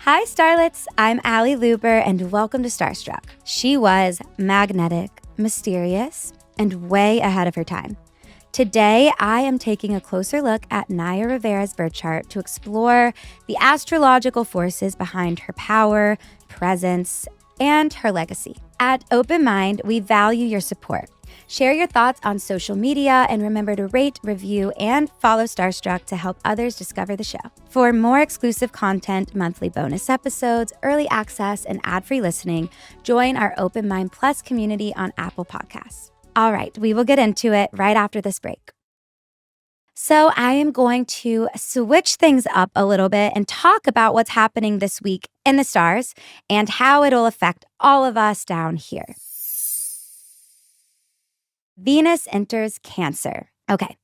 Hi, Starlets. I'm Ally Lewber, and welcome to StarStruck. She was magnetic, mysterious, and way ahead of her time. Today, I am taking a closer look at Naya Rivera's birth chart to explore the astrological forces behind her power, presence, and her legacy. At Open Mind, we value your support. Share your thoughts on social media and remember to rate, review, and follow StarStruck to help others discover the show. For more exclusive content, monthly bonus episodes, early access, and ad-free listening, join our Open Mind Plus community on Apple Podcasts. All right, we will get into it right after this break. So I am going to switch things up a little bit and talk about what's happening this week in the stars and how it'll affect all of us down here. Venus enters Cancer. Okay,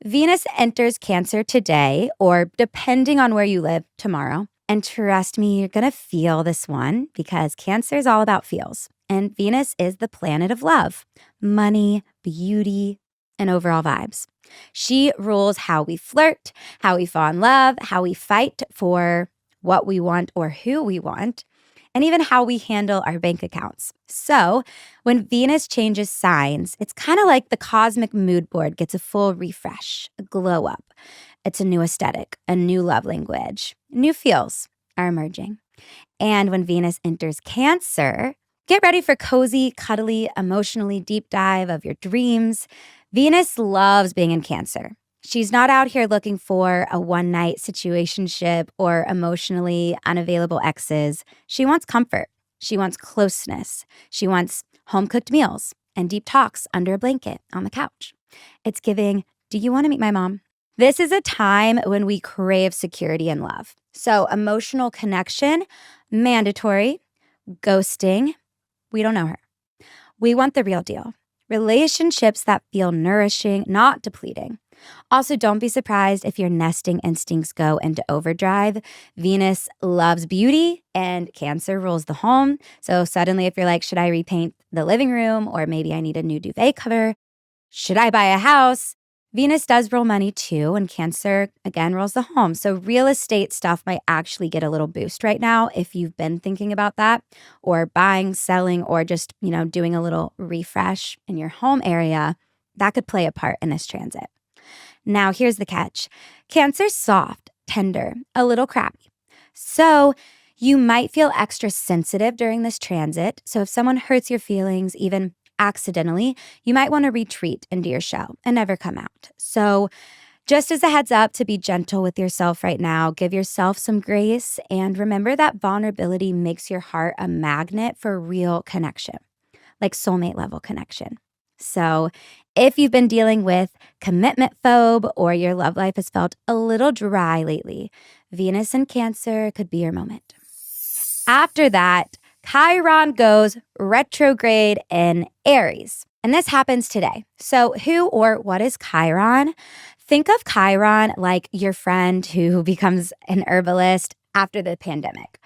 Venus enters Cancer today, or depending on where you live, tomorrow. And trust me, you're going to feel this one because Cancer is all about feels. And Venus is the planet of love, money, beauty, and overall vibes. She rules how we flirt, how we fall in love, how we fight for what we want or who we want, and even how we handle our bank accounts. So when Venus changes signs, it's kind of like the cosmic mood board gets a full refresh, a glow up. It's a new aesthetic, a new love language. New feels are emerging. And when Venus enters Cancer, get ready for cozy, cuddly, emotionally deep dive of your dreams. Venus loves being in Cancer. She's not out here looking for a one-night situationship or emotionally unavailable exes. She wants comfort. She wants closeness. She wants home-cooked meals and deep talks under a blanket on the couch. It's giving, do you want to meet my mom? This is a time when we crave security and love. So emotional connection, mandatory. Ghosting, we don't know her. We want the real deal. Relationships that feel nourishing, not depleting. Also, don't be surprised if your nesting instincts go into overdrive. Venus loves beauty and Cancer rules the home. So suddenly if you're like, should I repaint the living room? Or maybe I need a new duvet cover. Should I buy a house? Venus does rule money too, and Cancer, again, rules the home. So real estate stuff might actually get a little boost right now if you've been thinking about that, or buying, selling, or just, doing a little refresh in your home area. That could play a part in this transit. Now, here's the catch. Cancer's soft, tender, a little crabby. So you might feel extra sensitive during this transit. So if someone hurts your feelings, even accidentally, you might want to retreat into your shell and never come out. So just as a heads up to be gentle with yourself right now, give yourself some grace and remember that vulnerability makes your heart a magnet for real connection, like soulmate level connection. So if you've been dealing with commitment phobe or your love life has felt a little dry lately, Venus in Cancer could be your moment. After that, Chiron goes retrograde in Aries, and this happens today. So who or what is Chiron? Think of Chiron like your friend who becomes an herbalist after the pandemic,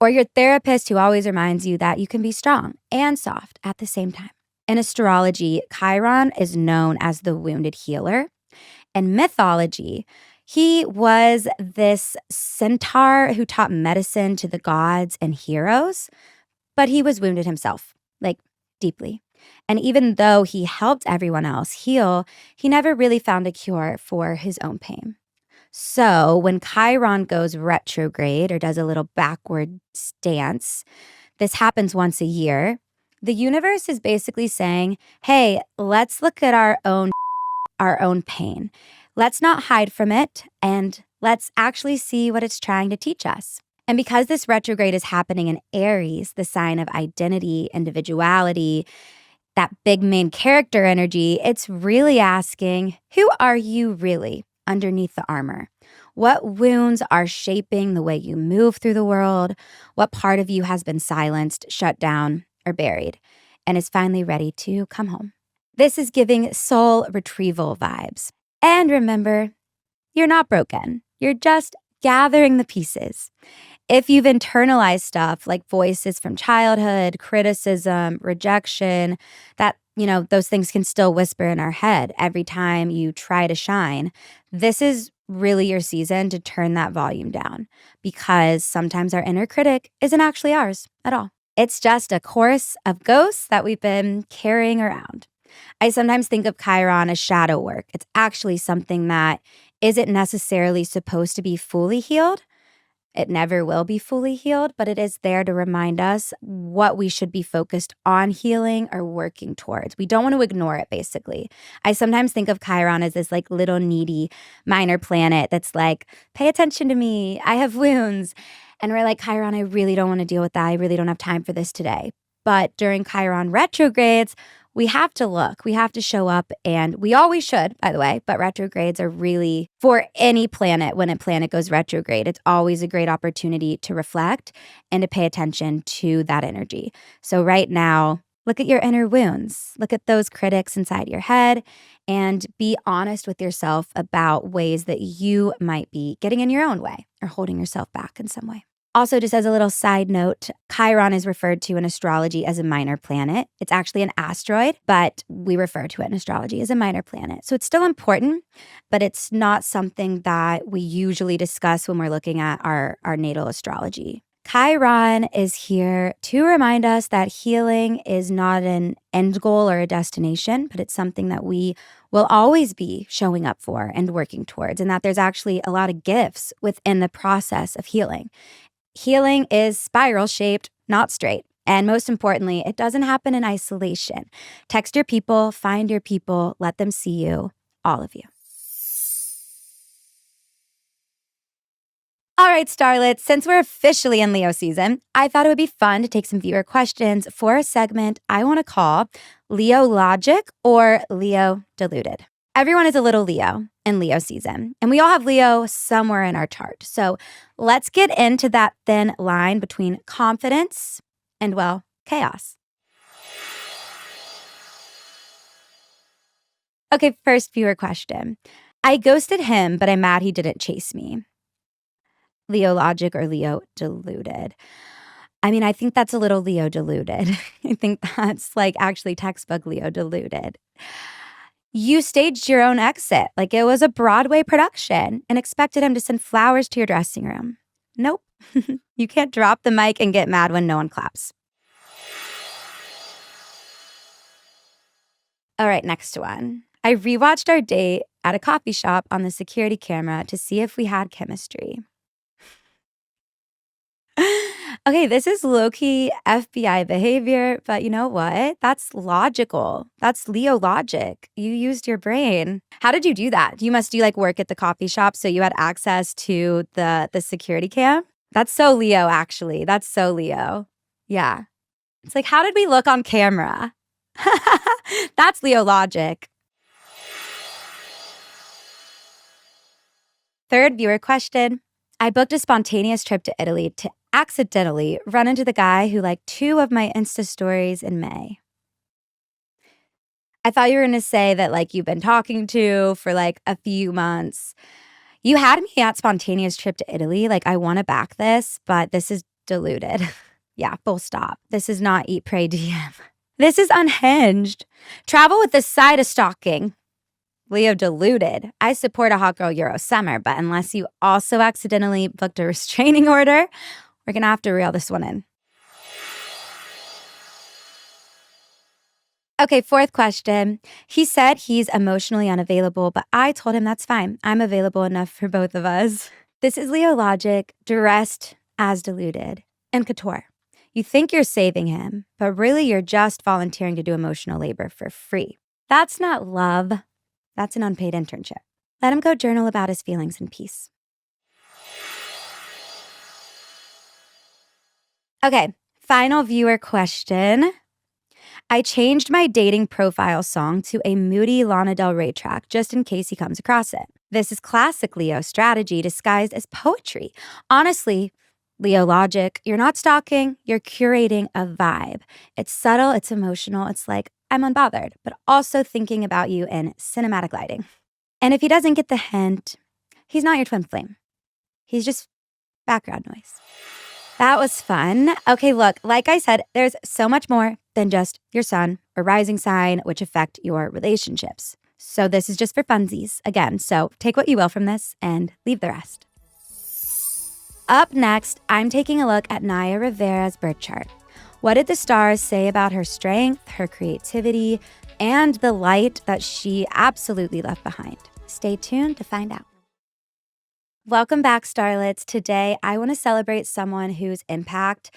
or your therapist who always reminds you that you can be strong and soft at the same time. In astrology, Chiron is known as the wounded healer. In mythology, he was this centaur who taught medicine to the gods and heroes. But he was wounded himself, deeply. And even though he helped everyone else heal, he never really found a cure for his own pain. So when Chiron goes retrograde or does a little backward stance, this happens once a year, the universe is basically saying, hey, let's look at our own pain. Let's not hide from it, and let's actually see what it's trying to teach us. And because this retrograde is happening in Aries, the sign of identity, individuality, that big main character energy, it's really asking, who are you really underneath the armor? What wounds are shaping the way you move through the world? What part of you has been silenced, shut down, or buried, and is finally ready to come home? This is giving soul retrieval vibes. And remember, you're not broken. You're just gathering the pieces. If you've internalized stuff like voices from childhood, criticism, rejection, that, those things can still whisper in our head every time you try to shine. This is really your season to turn that volume down, because sometimes our inner critic isn't actually ours at all. It's just a chorus of ghosts that we've been carrying around. I sometimes think of Chiron as shadow work. It's actually something that isn't necessarily supposed to be fully healed. It never will be fully healed, but it is there to remind us what we should be focused on healing or working towards. We don't want to ignore it, basically. I sometimes think of Chiron as this like little needy minor planet that's like, pay attention to me. I have wounds. And we're like, Chiron, I really don't want to deal with that. I really don't have time for this today. But during Chiron retrogrades, we have to look, we have to show up, and we always should, by the way, but retrogrades are really for any planet. When a planet goes retrograde, it's always a great opportunity to reflect and to pay attention to that energy. So right now, look at your inner wounds, look at those critics inside your head, and be honest with yourself about ways that you might be getting in your own way or holding yourself back in some way. Also, just as a little side note, Chiron is referred to in astrology as a minor planet. It's actually an asteroid, but we refer to it in astrology as a minor planet. So it's still important, but it's not something that we usually discuss when we're looking at our natal astrology. Chiron is here to remind us that healing is not an end goal or a destination, but it's something that we will always be showing up for and working towards, and that there's actually a lot of gifts within the process of healing. Healing is spiral shaped, not straight. And most importantly, it doesn't happen in isolation. Text your people, find your people, let them see you, all of you. All right, starlets, since we're officially in Leo season, I thought it would be fun to take some viewer questions for a segment I want to call Leo Logic or Leo Deluded. Everyone is a little Leo in Leo season, and we all have Leo somewhere in our chart. So let's get into that thin line between confidence and, well, chaos. Okay, first viewer question. I ghosted him, but I'm mad he didn't chase me. Leo Logic or Leo Deluded? I mean, I think that's a little Leo Deluded. I think that's like actually textbook Leo Deluded. You staged your own exit like it was a Broadway production and expected him to send flowers to your dressing room. Nope. You can't drop the mic and get mad when no one claps. All right, next one. I rewatched our date at a coffee shop on the security camera to see if we had chemistry. Okay, this is low-key FBI behavior, but you know what? That's logical. That's Leo logic. You used your brain. How did you do that? You must do like work at the coffee shop, so you had access to the security cam? That's so Leo, actually. That's so Leo. Yeah. It's like, how did we look on camera? That's Leo logic. Third viewer question. I booked a spontaneous trip to Italy to accidentally run into the guy who liked 2 of my Insta stories in May. I thought you were going to say that like you've been talking to for like a few months. You had me at spontaneous trip to Italy. Like, I want to back this, but this is deluded. Yeah, full stop. This is not Eat, Pray, DM. This is unhinged. Travel with the side of stalking. Leo deluded. I support a hot girl Euro summer, but unless you also accidentally booked a restraining order, we're going to have to reel this one in. Okay, fourth question. He said he's emotionally unavailable, but I told him that's fine. I'm available enough for both of us. This is Leo logic dressed as deluded and couture. You think you're saving him, but really you're just volunteering to do emotional labor for free. That's not love. That's an unpaid internship. Let him go journal about his feelings in peace. Okay, final viewer question. I changed my dating profile song to a moody Lana Del Rey track just in case he comes across it. This is classic Leo strategy disguised as poetry. Honestly, Leo logic, you're not stalking, you're curating a vibe. It's subtle, it's emotional, it's like, I'm unbothered, but also thinking about you in cinematic lighting. And if he doesn't get the hint, he's not your twin flame. He's just background noise. That was fun. Okay, look, like I said, there's so much more than just your sun or rising sign, which affect your relationships. So this is just for funsies again. So take what you will from this and leave the rest. Up next, I'm taking a look at Naya Rivera's birth chart. What did the stars say about her strength, her creativity, and the light that she absolutely left behind? Stay tuned to find out. Welcome back, starlets. Today, I want to celebrate someone whose impact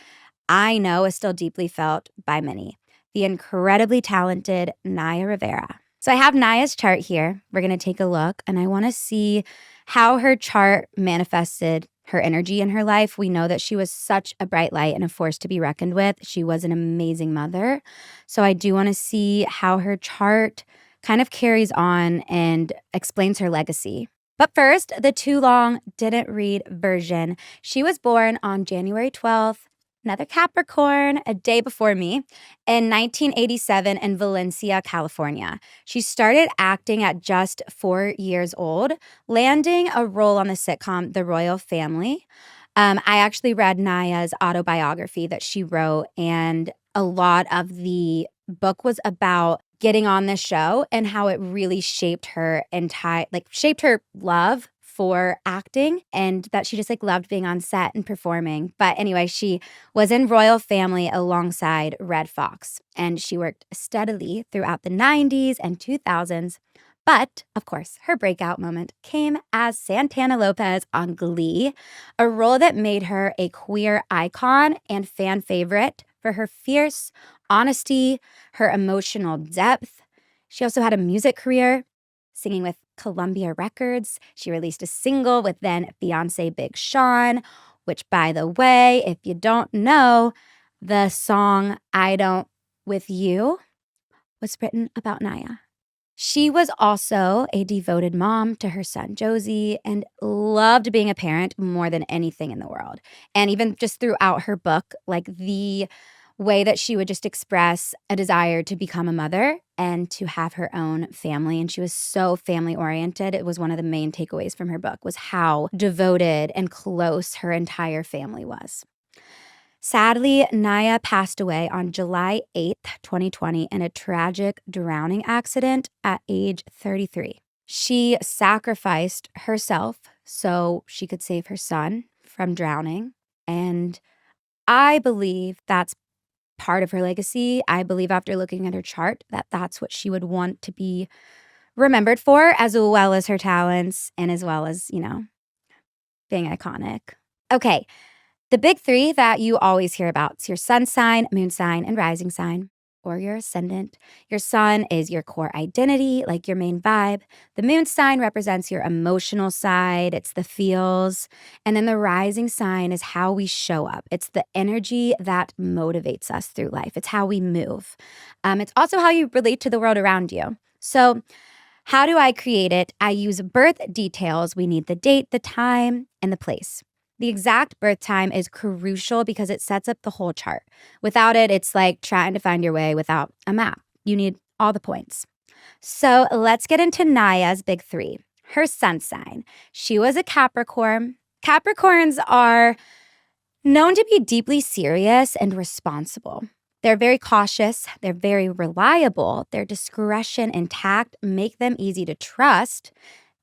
I know is still deeply felt by many, the incredibly talented Naya Rivera. So I have Naya's chart here. We're going to take a look, and I want to see how her chart manifested her energy in her life. We know that she was such a bright light and a force to be reckoned with. She was an amazing mother. So I do want to see how her chart kind of carries on and explains her legacy. But first, the too long didn't read version. She was born on January 12th, another Capricorn, a day before me, in 1987 in Valencia, California. She started acting at just 4 years old, landing a role on the sitcom The Royal Family. I actually read Naya's autobiography that she wrote, and a lot of the book was about getting on this show and how it really shaped her shaped her love for acting, and that she just loved being on set and performing. But anyway, she was in Royal Family alongside Red Fox, and she worked steadily throughout the 90s and 2000s. But, of course, her breakout moment came as Santana Lopez on Glee, a role that made her a queer icon and fan favorite for her fierce honesty, her emotional depth. She also had a music career, singing with Columbia Records. She released a single with then fiancé Big Sean, which, by the way, if you don't know, the song I Don't With You was written about Naya. She was also a devoted mom to her son, Josie, and loved being a parent more than anything in the world. And even just throughout her book, the way that she would just express a desire to become a mother and to have her own family. And she was so family oriented. It was one of the main takeaways from her book, was how devoted and close her entire family was. Sadly, Naya passed away on July 8th, 2020, in a tragic drowning accident at age 33. She sacrificed herself so she could save her son from drowning. And I believe that's part of her legacy. I believe, after looking at her chart, that that's what she would want to be remembered for, as well as her talents and as well as, being iconic. Okay. The big three that you always hear about is your sun sign, moon sign, and rising sign, or your ascendant. Your sun is your core identity, your main vibe. The moon sign represents your emotional side. It's the feels. And then the rising sign is how we show up. It's the energy that motivates us through life. It's how we move. It's also how you relate to the world around you. So how do I create it? I use birth details. We need the date, the time, and the place. The exact birth time is crucial because it sets up the whole chart. Without it, it's like trying to find your way without a map. You need all the points. So let's get into Naya's big three. Her sun sign. She was a Capricorn. Capricorns are known to be deeply serious and responsible. They're very cautious. They're very reliable. Their discretion and tact make them easy to trust.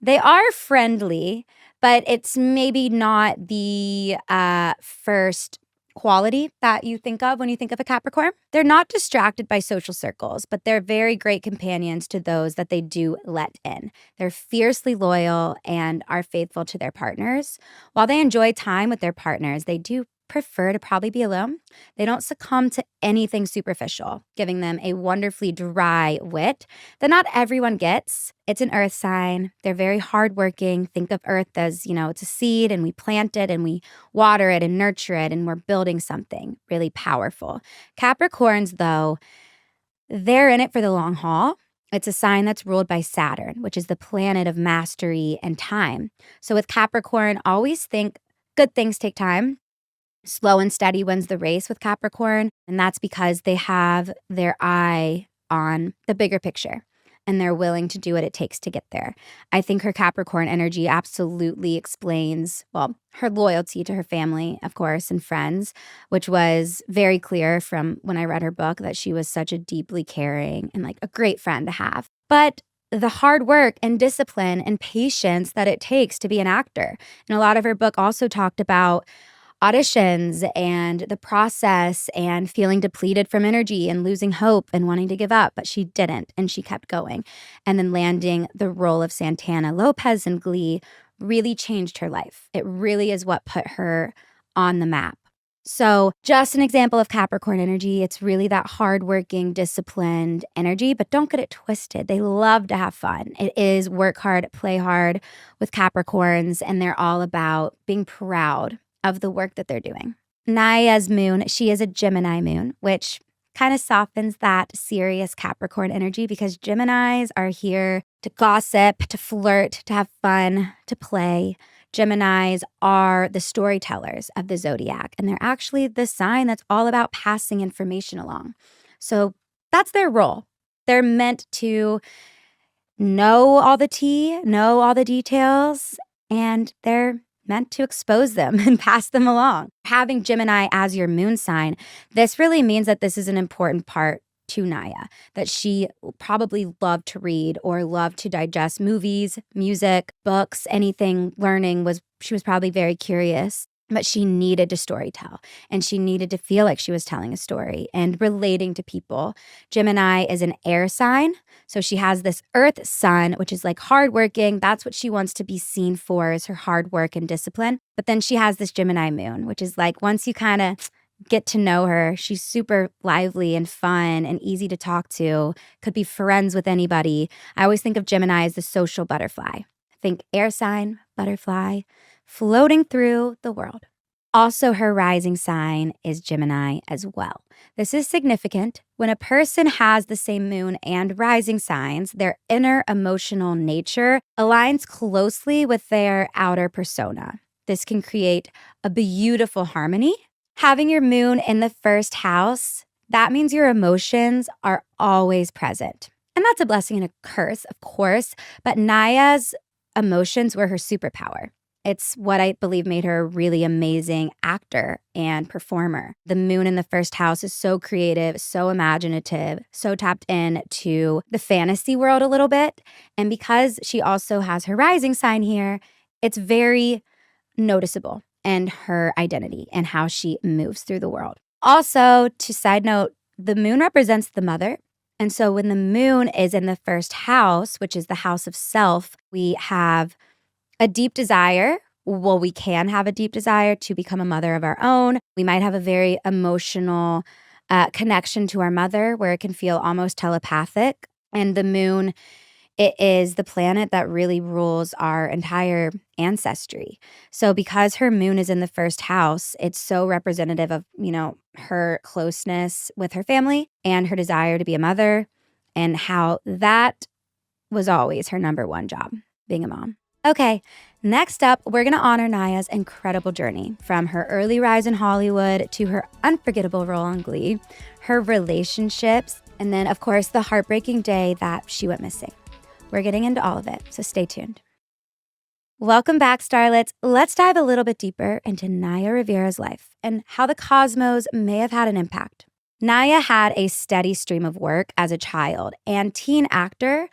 They are friendly, but it's maybe not the first quality that you think of when you think of a Capricorn. They're not distracted by social circles, but they're very great companions to those that they do let in. They're fiercely loyal and are faithful to their partners. While they enjoy time with their partners, they do prefer to probably be alone. They don't succumb to anything superficial, giving them a wonderfully dry wit that not everyone gets. It's an earth sign. They're very hardworking. Think of earth as, it's a seed, and we plant it and we water it and nurture it, and we're building something really powerful. Capricorns, though, they're in it for the long haul. It's a sign that's ruled by Saturn, which is the planet of mastery and time. So with Capricorn, always think good things take time. Slow and steady wins the race with Capricorn, and that's because they have their eye on the bigger picture, and they're willing to do what it takes to get there. I think her Capricorn energy absolutely explains, her loyalty to her family, of course, and friends, which was very clear from when I read her book, that she was such a deeply caring and a great friend to have. But the hard work and discipline and patience that it takes to be an actor. And a lot of her book also talked about auditions and the process and feeling depleted from energy and losing hope and wanting to give up, but she didn't, and she kept going. And then landing the role of Santana Lopez in Glee really changed her life. It really is what put her on the map. So just an example of Capricorn energy. It's really that hardworking, disciplined energy, but don't get it twisted. They love to have fun. It is work hard, play hard with Capricorns, and they're all about being proud of the work that they're doing. Naya's moon, she is a Gemini moon, which kind of softens that serious Capricorn energy because Geminis are here to gossip, to flirt, to have fun, to play. Geminis are the storytellers of the zodiac, and they're actually the sign that's all about passing information along. So that's their role. They're meant to know all the tea, know all the details, and they're meant to expose them and pass them along. Having Gemini as your moon sign, this really means that this is an important part to Naya, that she probably loved to read or loved to digest movies, music, books, anything learning she was probably very curious. But she needed to storytell, and she needed to feel like she was telling a story and relating to people. Gemini is an air sign, so she has this earth sun, which is like hardworking. That's what she wants to be seen for, is her hard work and discipline. But then she has this Gemini moon, which is like once you kind of get to know her, she's super lively and fun and easy to talk to, could be friends with anybody. I always think of Gemini as the social butterfly. Think air sign, butterfly, floating through the world. Also, her rising sign is Gemini as well. This is significant. When a person has the same moon and rising signs, their inner emotional nature aligns closely with their outer persona. This can create a beautiful harmony. Having your moon in the first house, that means your emotions are always present. And that's a blessing and a curse, of course, but Naya's emotions were her superpower. It's what I believe made her a really amazing actor and performer. The moon in the first house is so creative, so imaginative, so tapped in to the fantasy world a little bit. And because she also has her rising sign here, it's very noticeable in her identity and how she moves through the world. Also, to side note, the moon represents the mother. And so when the moon is in the first house, which is the house of self, we have a deep desire. Well, we can have a deep desire to become a mother of our own. We might have a very emotional connection to our mother where it can feel almost telepathic. And the moon, it is the planet that really rules our entire ancestry. So because her moon is in the first house, it's so representative of, her closeness with her family and her desire to be a mother and how that was always her number one job, being a mom. Okay, next up, we're going to honor Naya's incredible journey from her early rise in Hollywood to her unforgettable role on Glee, her relationships, and then, of course, the heartbreaking day that she went missing. We're getting into all of it, so stay tuned. Welcome back, starlets. Let's dive a little bit deeper into Naya Rivera's life and how the cosmos may have had an impact. Naya had a steady stream of work as a child and teen actor,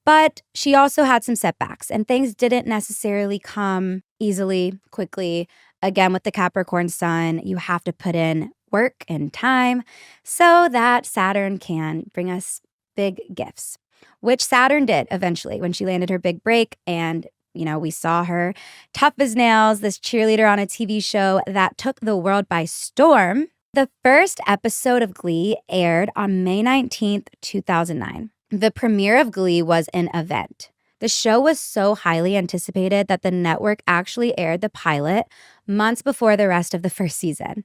but she also had some setbacks, and things didn't necessarily come easily, quickly. Again, with the Capricorn sun, you have to put in work and time so that Saturn can bring us big gifts, which Saturn did eventually when she landed her big break. And, we saw her tough as nails, this cheerleader on a TV show that took the world by storm. The first episode of Glee aired on May 19th, 2009. The premiere of Glee was an event. The show was so highly anticipated that the network actually aired the pilot months before the rest of the first season.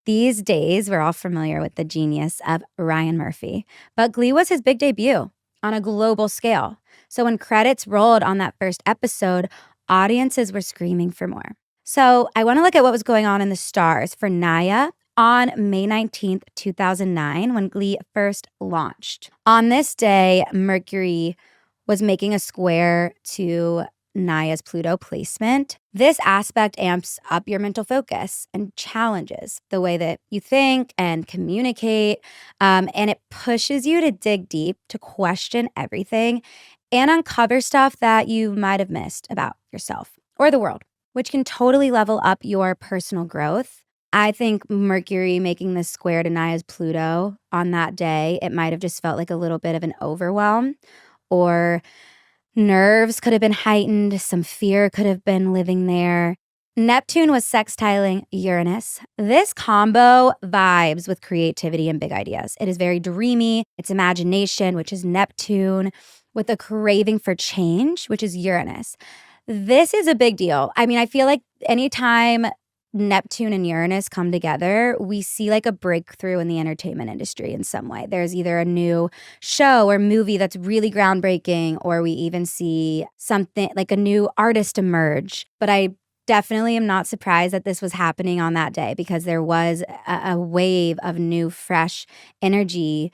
These days, we're all familiar with the genius of Ryan Murphy, but Glee was his big debut on a global scale. So when credits rolled on that first episode, audiences were screaming for more. So I want to look at what was going on in the stars for Naya on May 19th, 2009, when Glee first launched. On this day, Mercury was making a square to Naya's Pluto placement. This aspect amps up your mental focus and challenges the way that you think and communicate, and it pushes you to dig deep, to question everything, and uncover stuff that you might have missed about yourself or the world, which can totally level up your personal growth. I think Mercury making this square to Naya's Pluto on that day, it might have just felt like a little bit of an overwhelm, or nerves could have been heightened, some fear could have been living there. Neptune was sextiling Uranus. This combo vibes with creativity and big ideas. It is very dreamy. It's imagination, which is Neptune, with a craving for change, which is Uranus. This is a big deal. I mean, I feel like anytime Neptune and Uranus come together, we see like a breakthrough in the entertainment industry in some way. There's either a new show or movie that's really groundbreaking, or we even see something like a new artist emerge. But I definitely am not surprised that this was happening on that day, because there was a wave of new, fresh energy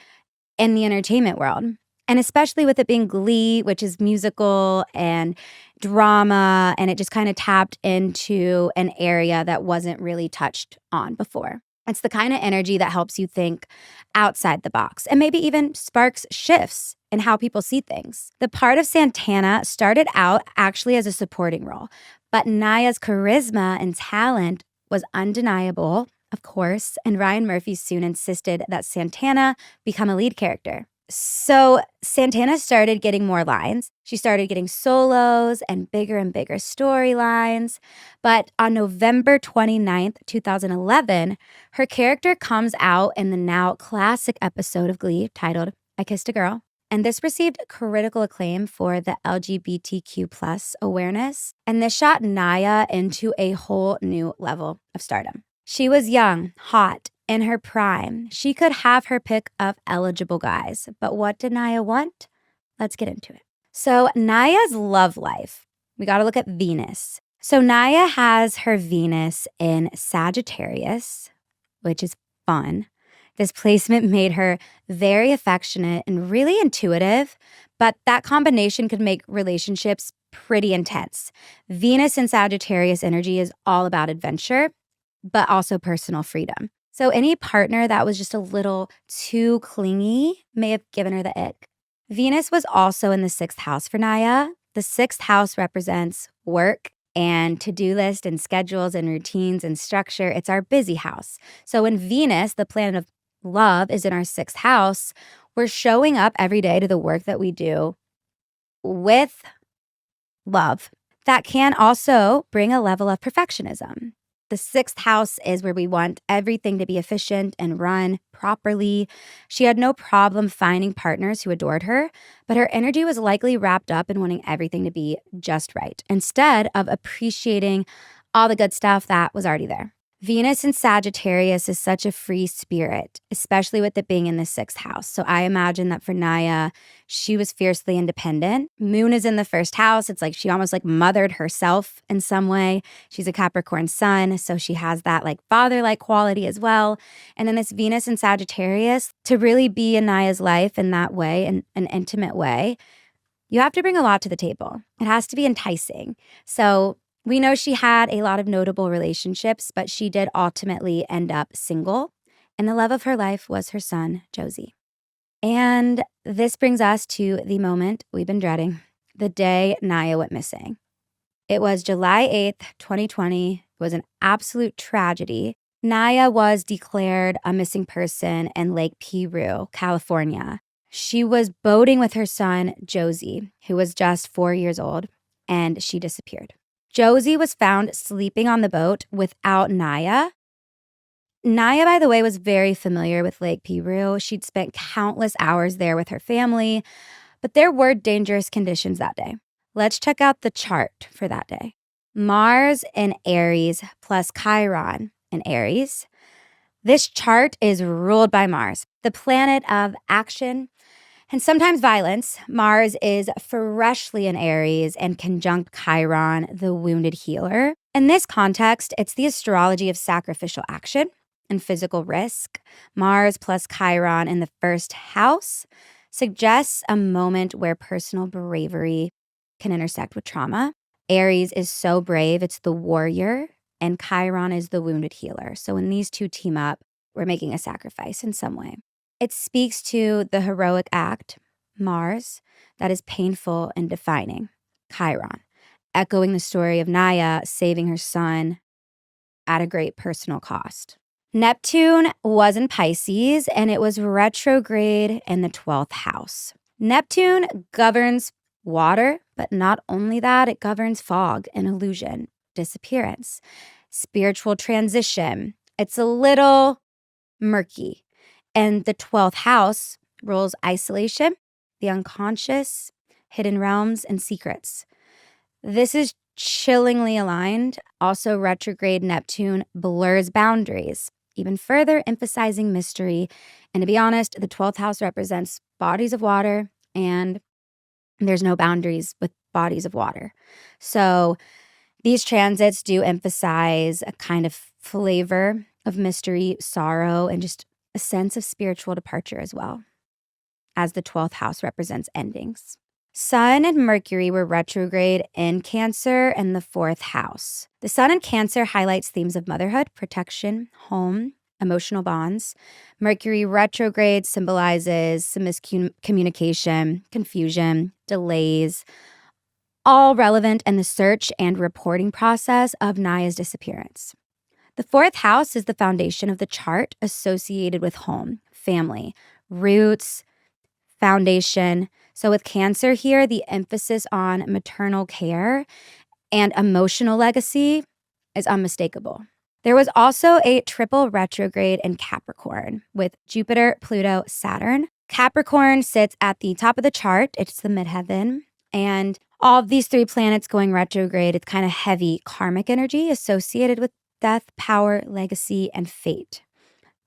in the entertainment world. And especially with it being Glee, which is musical and drama, and it just kind of tapped into an area that wasn't really touched on before. It's the kind of energy that helps you think outside the box and maybe even sparks shifts in how people see things. The part of Santana started out actually as a supporting role, but Naya's charisma and talent was undeniable, of course, and Ryan Murphy soon insisted that Santana become a lead character. So Santana started getting more lines. She started getting solos and bigger storylines. But on November 29th, 2011, her character comes out in the now classic episode of Glee titled I Kissed a Girl. And this received critical acclaim for the LGBTQ plus awareness. And this shot Naya into a whole new level of stardom. She was young, hot, in her prime. She could have her pick of eligible guys. But what did Naya want? Let's get into it. So Naya's love life, we got to look at Venus. So Naya has her Venus in Sagittarius, which is fun. This placement made her very affectionate and really intuitive, but that combination could make relationships pretty intense. Venus in Sagittarius energy is all about adventure, but also personal freedom. So any partner that was just a little too clingy may have given her the ick. Venus was also in the 6th house for Naya. The 6th house represents work and to-do list and schedules and routines and structure. It's our busy house. So when Venus, the planet of love, is in our 6th house, we're showing up every day to the work that we do with love. That can also bring a level of perfectionism. The 6th house is where we want everything to be efficient and run properly. She had no problem finding partners who adored her, but her energy was likely wrapped up in wanting everything to be just right, instead of appreciating all the good stuff that was already there. Venus in Sagittarius is such a free spirit, especially with it being in the 6th house. So I imagine that for Naya, she was fiercely independent. Moon is in the 1st house. It's like she almost like mothered herself in some way. She's a Capricorn sun, so she has that like father-like quality as well. And then this Venus in Sagittarius, to really be in Naya's life in that way, in an intimate way, you have to bring a lot to the table. It has to be enticing. So we know she had a lot of notable relationships, but she did ultimately end up single. And the love of her life was her son, Josie. And this brings us to the moment we've been dreading, the day Naya went missing. It was July 8th, 2020. It was an absolute tragedy. Naya was declared a missing person in Lake Piru, California. She was boating with her son, Josie, who was just 4 years old, and she disappeared. Josie was found sleeping on the boat without Naya. Naya, by the way, was very familiar with Lake Piru. She'd spent countless hours there with her family, but there were dangerous conditions that day. Let's check out the chart for that day. Mars in Aries plus Chiron in Aries. This chart is ruled by Mars, the planet of action and sometimes violence. Mars is freshly in Aries and conjunct Chiron, the wounded healer. In this context, it's the astrology of sacrificial action and physical risk. Mars plus Chiron in the 1st house suggests a moment where personal bravery can intersect with trauma. Aries is so brave, it's the warrior, and Chiron is the wounded healer. So when these two team up, we're making a sacrifice in some way. It speaks to the heroic act Mars, that is painful and defining. Chiron, echoing the story of Naya saving her son at a great personal cost. Neptune was in Pisces and it was retrograde in the 12th house. Neptune governs water, but not only that, it governs fog and illusion, disappearance, spiritual transition. It's a little murky. And the 12th house rules isolation, the unconscious, hidden realms, and secrets. This is chillingly aligned. Also, retrograde Neptune blurs boundaries, even further emphasizing mystery. And to be honest, the 12th house represents bodies of water, and there's no boundaries with bodies of water. So these transits do emphasize a kind of flavor of mystery, sorrow, and just a sense of spiritual departure as well, as the 12th house represents endings. Sun and Mercury were retrograde in Cancer and the 4th house. The Sun in Cancer highlights themes of motherhood, protection, home, emotional bonds. Mercury retrograde symbolizes some miscommunication, confusion, delays, all relevant in the search and reporting process of Naya's disappearance. The 4th house is the foundation of the chart associated with home, family, roots, foundation. So with Cancer here, the emphasis on maternal care and emotional legacy is unmistakable. There was also a triple retrograde in Capricorn with Jupiter, Pluto, Saturn. Capricorn sits at the top of the chart. It's the midheaven. And all of these 3 planets going retrograde, it's kind of heavy karmic energy associated with death, power, legacy, and fate.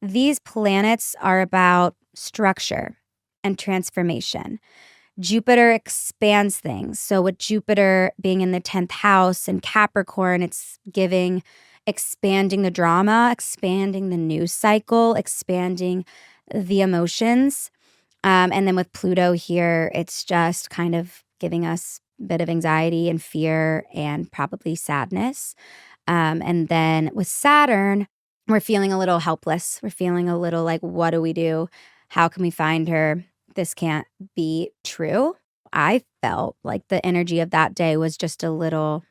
These planets are about structure and transformation. Jupiter expands things. So with Jupiter being in the 10th house and Capricorn, it's giving expanding the drama, expanding the news cycle, expanding the emotions. And then with Pluto here, it's just kind of giving us a bit of anxiety and fear and probably sadness. And then with Saturn, we're feeling a little helpless. We're feeling a little like, what do we do? How can we find her? This can't be true. I felt like the energy of that day was just a little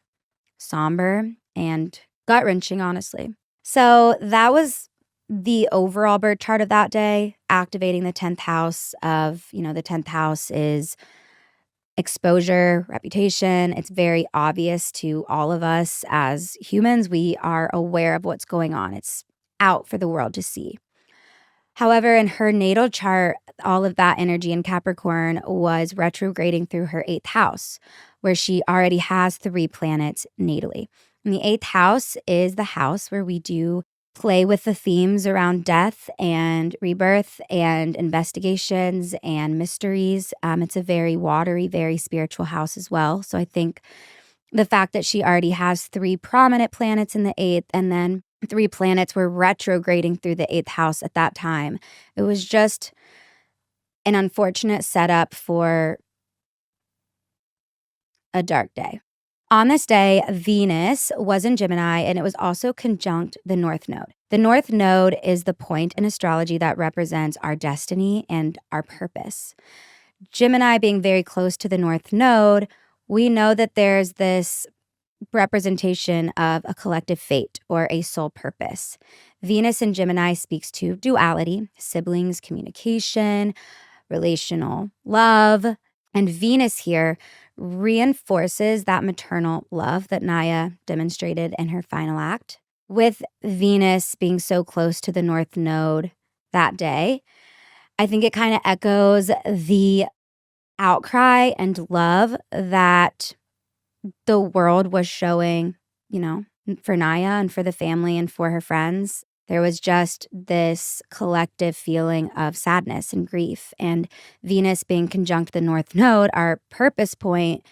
somber and gut-wrenching, honestly. So that was the overall birth chart of that day, activating the 10th house of, the 10th house is exposure, reputation. It's very obvious to all of us as humans. We are aware of what's going on. It's out for the world to see. However, in her natal chart, all of that energy in Capricorn was retrograding through her 8th house, where she already has 3 planets natally. And the 8th house is the house where we do play with the themes around death and rebirth and investigations and mysteries. It's a very watery, very spiritual house as well. So I think the fact that she already has 3 prominent planets in the 8th and then 3 planets were retrograding through the 8th house at that time, it was just an unfortunate setup for a dark day. On this day, Venus was in Gemini and it was also conjunct the North Node. The North Node is the point in astrology that represents our destiny and our purpose. Gemini being very close to the North Node, we know that there's this representation of a collective fate or a soul purpose. Venus in Gemini speaks to duality, siblings, communication, relational love. And Venus here reinforces that maternal love that Naya demonstrated in her final act. With Venus being so close to the North Node that day, I think it kind of echoes the outcry and love that the world was showing, for Naya and for the family and for her friends. There was just this collective feeling of sadness and grief. And Venus being conjunct the North Node, our purpose point,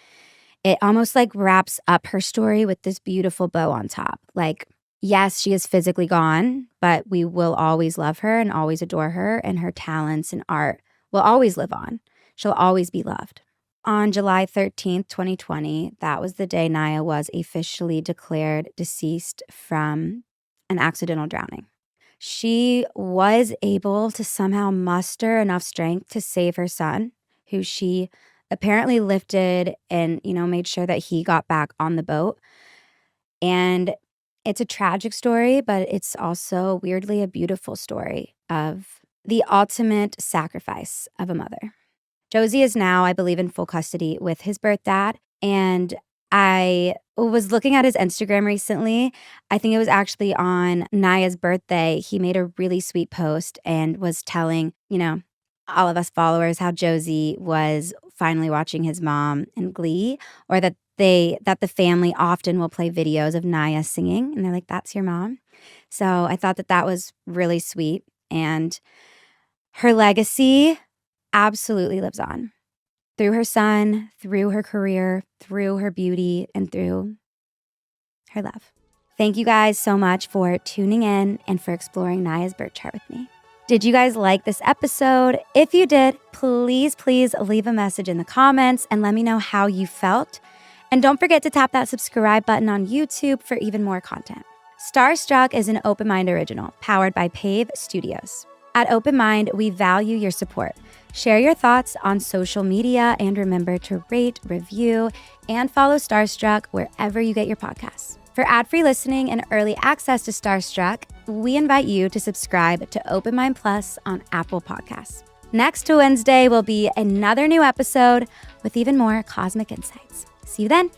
it almost like wraps up her story with this beautiful bow on top. Like, yes, she is physically gone, but we will always love her and always adore her, and her talents and art will always live on. She'll always be loved. On July 13th, 2020, that was the day Naya was officially declared deceased from an accidental drowning. She was able to somehow muster enough strength to save her son. who she apparently lifted and, made sure that he got back on the boat. And it's a tragic story, but it's also weirdly a beautiful story of the ultimate sacrifice of a mother. Josie is now, I believe, in full custody with his birth dad. And I was looking at his Instagram recently. I think it was actually on Naya's birthday. He made a really sweet post and was telling, all of us followers how Josie was finally watching his mom in Glee, or that the family often will play videos of Naya singing, and they're like, "That's your mom." So I thought that was really sweet, and her legacy absolutely lives on through her son, through her career, through her beauty, and through her love. Thank you guys so much for tuning in and for exploring Naya's birth chart with me. Did you guys like this episode? If you did, please leave a message in the comments and let me know how you felt. And don't forget to tap that subscribe button on YouTube for even more content. StarStruck is an Open Mind original powered by Pave Studios. At Open Mind, we value your support. Share your thoughts on social media and remember to rate, review, and follow StarStruck wherever you get your podcasts. For ad-free listening and early access to StarStruck, we invite you to subscribe to Open Mind Plus on Apple Podcasts. Next Wednesday will be another new episode with even more cosmic insights. See you then.